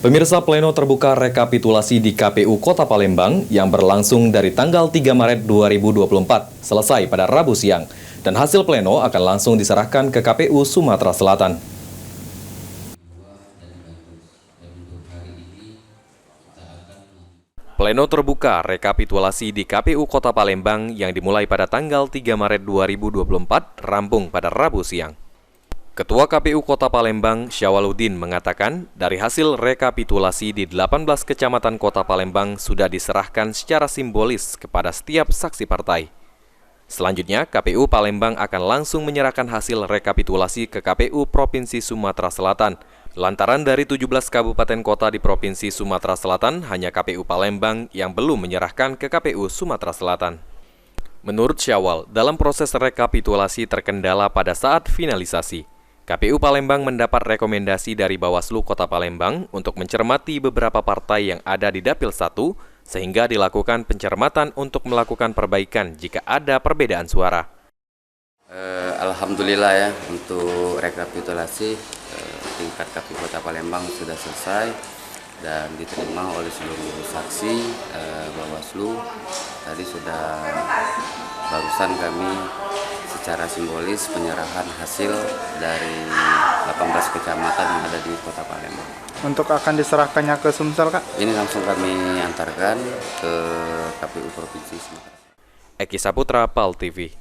Pemirsa, pleno terbuka rekapitulasi di KPU Kota Palembang yang berlangsung dari tanggal 3 Maret 2024 selesai pada Rabu siang. Dan hasil pleno akan langsung diserahkan ke KPU Sumatera Selatan. Pleno terbuka rekapitulasi di KPU Kota Palembang yang dimulai pada tanggal 3 Maret 2024 rampung pada Rabu siang. Ketua KPU Kota Palembang, Syawaludin, mengatakan dari hasil rekapitulasi di 18 kecamatan Kota Palembang sudah diserahkan secara simbolis kepada setiap saksi partai. Selanjutnya, KPU Palembang akan langsung menyerahkan hasil rekapitulasi ke KPU Provinsi Sumatera Selatan. Lantaran dari 17 kabupaten kota di Provinsi Sumatera Selatan, hanya KPU Palembang yang belum menyerahkan ke KPU Sumatera Selatan. Menurut Syawal, dalam proses rekapitulasi terkendala pada saat finalisasi. KPU Palembang mendapat rekomendasi dari Bawaslu Kota Palembang untuk mencermati beberapa partai yang ada di Dapil 1, sehingga dilakukan pencermatan untuk melakukan perbaikan jika ada perbedaan suara. Alhamdulillah ya, untuk rekapitulasi tingkat KPU Kota Palembang sudah selesai dan diterima oleh seluruh saksi. Bawaslu tadi sudah barusan kami secara simbolis penyerahan hasil dari 18 kecamatan yang ada di Kota Palembang. Untuk akan diserahkannya ke Sumsel, Kak? Ini langsung kami antarkan ke KPU Provinsi Sumatera. Eki Saputra, PAL TV.